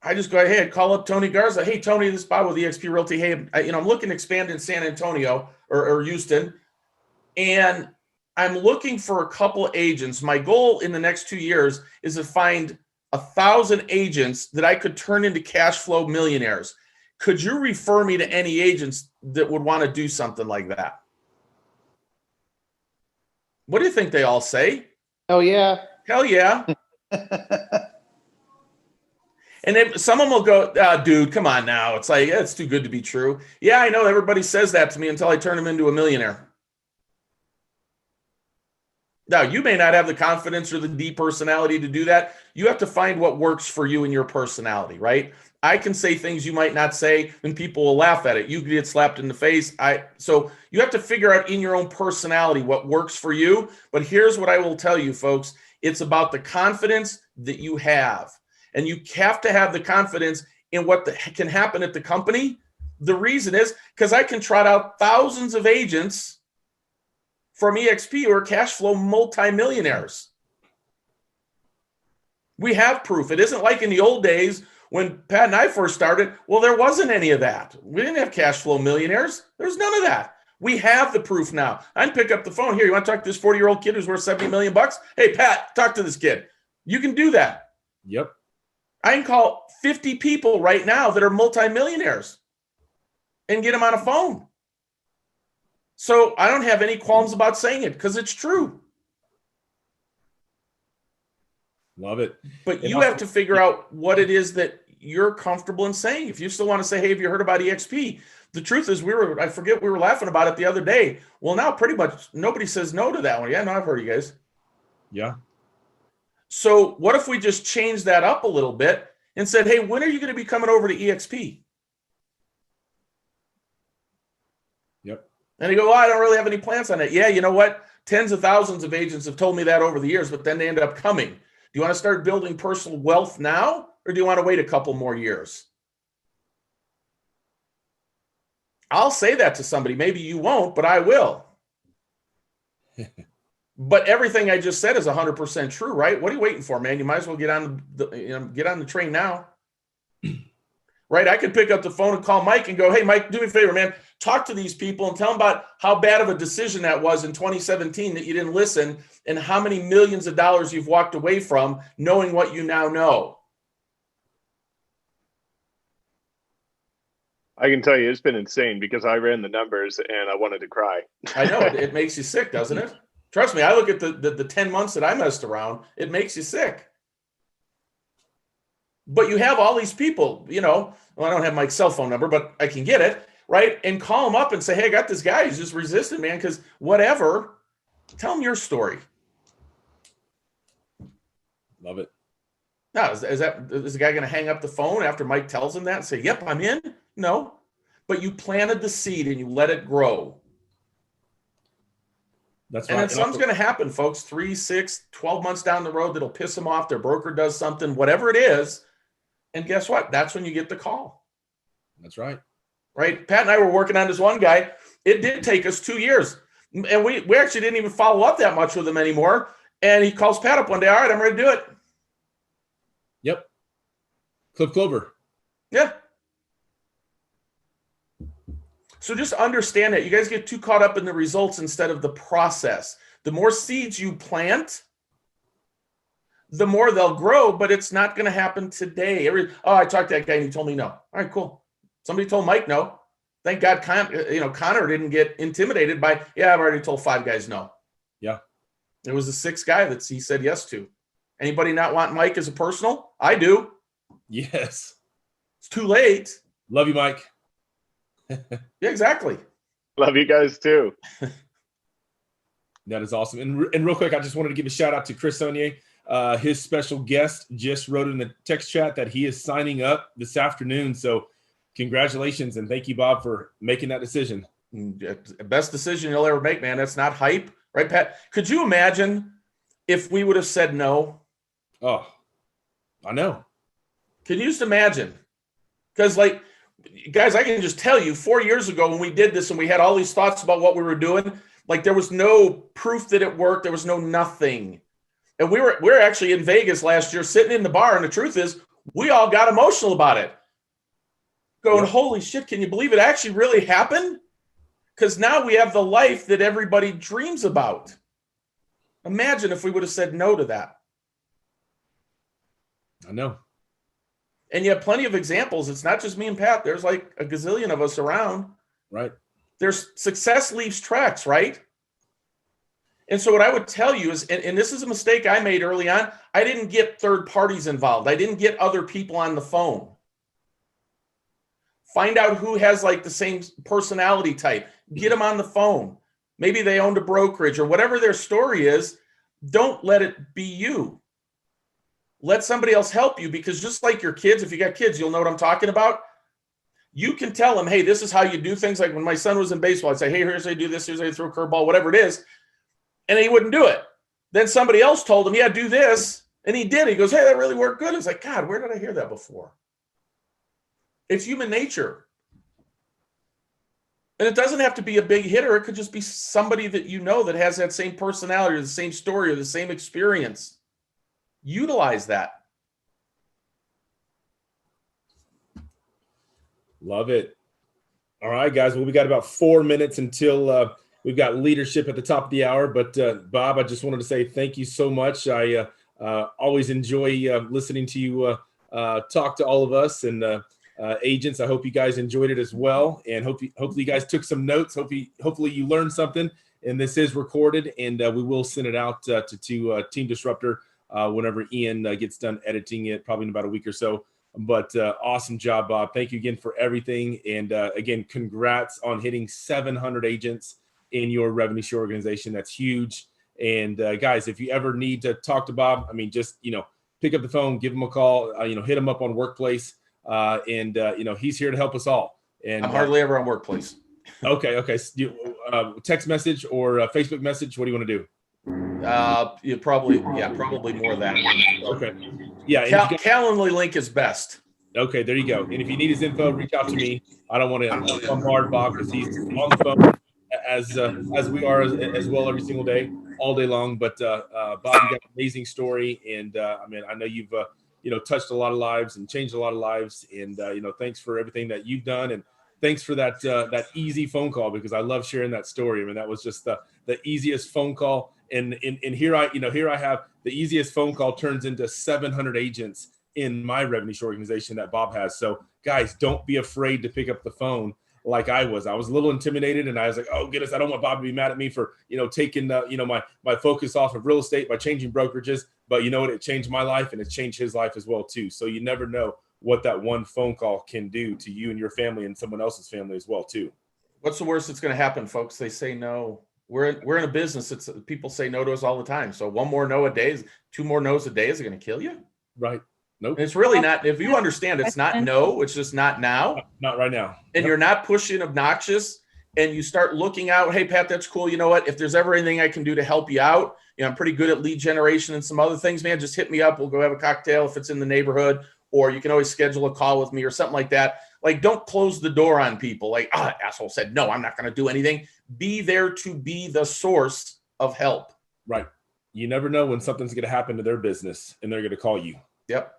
I just go ahead, call up Tony Garza. Hey, Tony, this is Bob with eXp Realty. Hey, I'm looking to expand in San Antonio or Houston, and I'm looking for a couple of agents. My goal in the next 2 years is to find 1,000 agents that I could turn into cash flow millionaires. Could you refer me to any agents that would want to do something like that? What do you think they all say? Oh, yeah. Hell yeah. And then some of them will go, dude, come on now. It's like, it's too good to be true. Yeah, I know everybody says that to me until I turn them into a millionaire. Now, you may not have the confidence or the deep personality to do that. You have to find what works for you and your personality, right? I can say things you might not say, and people will laugh at it. You get slapped in the face. So you have to figure out in your own personality what works for you. But here's what I will tell you, folks. It's about the confidence that you have. And you have to have the confidence in what can happen at the company. The reason is because I can trot out thousands of agents from eXp who are cash flow multimillionaires. We have proof. It isn't like in the old days when Pat and I first started. Well, there wasn't any of that. We didn't have cash flow millionaires. There's none of that. We have the proof now. I can pick up the phone. Here, you want to talk to this 40-year-old kid who's worth $70 million? Hey, Pat, talk to this kid. You can do that. Yep. I can call 50 people right now that are multimillionaires and get them on a phone. So I don't have any qualms about saying it because it's true. Love it. But you have to figure out what it is that you're comfortable in saying. If you still want to say, hey, have you heard about eXp? The truth is we were laughing about it the other day. Well, now pretty much nobody says no to that one. Yeah, no, I've heard you guys. Yeah. So what if we just change that up a little bit and said, hey, when are you going to be coming over to eXp? Yep. And they go, well, I don't really have any plans on it. Yeah, you know what? Tens of thousands of agents have told me that over the years, but then they end up coming. Do you want to start building personal wealth now, or do you want to wait a couple more years? I'll say that to somebody. Maybe you won't, but I will. But everything I just said is 100% true, right? What are you waiting for, man? You might as well get on the train now. Right? I could pick up the phone and call Mike and go, hey, Mike, do me a favor, man. Talk to these people and tell them about how bad of a decision that was in 2017 that you didn't listen and how many millions of dollars you've walked away from knowing what you now know. I can tell you it's been insane because I ran the numbers and I wanted to cry. I know. It makes you sick, doesn't it? Trust me, I look at the 10 months that I messed around. It makes you sick. But you have all these people, well, I don't have Mike's cell phone number, but I can get it, right? And call him up and say, hey, I got this guy who's just resistant, man, because whatever. Tell him your story. Love it. Now, is the guy going to hang up the phone after Mike tells him that and say, yep, I'm in? No. But you planted the seed and you let it grow. That's and right. then something's going to happen, folks, 3, 6, 12 months down the road that'll piss them off. Their broker does something, whatever it is. And guess what? That's when you get the call. That's right. Right? Pat and I were working on this one guy. It did take us 2 years. And we actually didn't even follow up that much with him anymore. And he calls Pat up one day. All right, I'm ready to do it. Yep. Cliff Clover. Yeah. So just understand that you guys get too caught up in the results instead of the process. The more seeds you plant, the more they'll grow, but it's not going to happen today. I talked to that guy and he told me no. All right, cool. Somebody told Mike no. Thank God, Connor didn't get intimidated by, I've already told 5 guys no. Yeah. It was the 6th guy that he said yes to. Anybody not want Mike as a personal? I do. Yes. It's too late. Love you, Mike. Yeah, exactly. Love you guys too. That is awesome. And real quick, I just wanted to give a shout out to Chris Sonier. His special guest just wrote in the text chat that he is signing up this afternoon. So congratulations. And thank you, Bob, for making that decision. Best decision you'll ever make, man. That's not hype. Right, Pat? Could you imagine if we would have said no? Oh, I know. Can you just imagine? Because, guys, I can just tell you, 4 years ago when we did this and we had all these thoughts about what we were doing, there was no proof that it worked. There was no nothing. And we were actually in Vegas last year sitting in the bar, and the truth is we all got emotional about it. Going, holy shit, can you believe it actually really happened? Because now we have the life that everybody dreams about. Imagine if we would have said no to that. I know. And you have plenty of examples. It's not just me and Pat. There's a gazillion of us around. Right. There's success leaves tracks, right? And so what I would tell you is, and this is a mistake I made early on, I didn't get third parties involved. I didn't get other people on the phone. Find out who has the same personality type. Get them on the phone. Maybe they owned a brokerage or whatever their story is. Don't let it be you. Let somebody else help you, because just like your kids, if you got kids, you'll know what I'm talking about. You can tell them, hey, this is how you do things. Like when my son was in baseball, I'd say, hey, here's how you do this. Here's how you throw a curveball, whatever it is. And he wouldn't do it. Then somebody else told him, yeah, do this. And he did. He goes, hey, that really worked good. It's like, God, where did I hear that before? It's human nature. And it doesn't have to be a big hitter. It could just be somebody that you know that has that same personality or the same story or the same experience. Utilize that. Love it. All right, guys. Well, we got about 4 minutes until we've got leadership at the top of the hour. But Bob, I just wanted to say thank you so much. I always enjoy listening to you talk to all of us and agents. I hope you guys enjoyed it as well, and hopefully you guys took some notes. Hopefully you learned something. And this is recorded, and we will send it out to Team Disruptor whenever Ian gets done editing it, probably in about a week or so. But awesome job, Bob. Thank you again for everything. And again, congrats on hitting 700 agents in your revenue share organization. That's huge. And guys, if you ever need to talk to Bob, just, pick up the phone, give him a call, hit him up on Workplace. And he's here to help us all. And I'm hardly ever on Workplace. Okay. Text message or Facebook message. What do you want to do? You probably more of that. Okay. Yeah. Calendly link is best. Okay, there you go. And if you need his info, reach out to me. I don't want to bombard Bob because he's on the phone as we are as well every single day, all day long. But Bob, you got an amazing story, and I know you've touched a lot of lives and changed a lot of lives, and thanks for everything that you've done, and thanks for that easy phone call, because I love sharing that story. That was just the easiest phone call. And here I have the easiest phone call turns into 700 agents in my revenue share organization that Bob has. So guys, don't be afraid to pick up the phone like I was. I was a little intimidated, and I was like, oh goodness, I don't want Bob to be mad at me for, taking my focus off of real estate by changing brokerages. But you know what? It changed my life, and it's changed his life as well too. So you never know what that one phone call can do to you and your family and someone else's family as well too. What's the worst that's going to happen, folks? They say no. We're in a business. It's people say no to us all the time. So one more no a day, two more no's a day, is it going to kill you? Right. Nope. And it's really not. If you understand, it's not no. It's just not now. Not right now. And you're not pushing obnoxious. And you start looking out. Hey, Pat, that's cool. You know what? If there's ever anything I can do to help you out, I'm pretty good at lead generation and some other things, man. Just hit me up. We'll go have a cocktail if it's in the neighborhood, or you can always schedule a call with me or something like that. Like, don't close the door on people. Like, asshole said no, I'm not going to do anything. Be there to be the source of help. Right. You never know when something's going to happen to their business, and they're going to call you. Yep.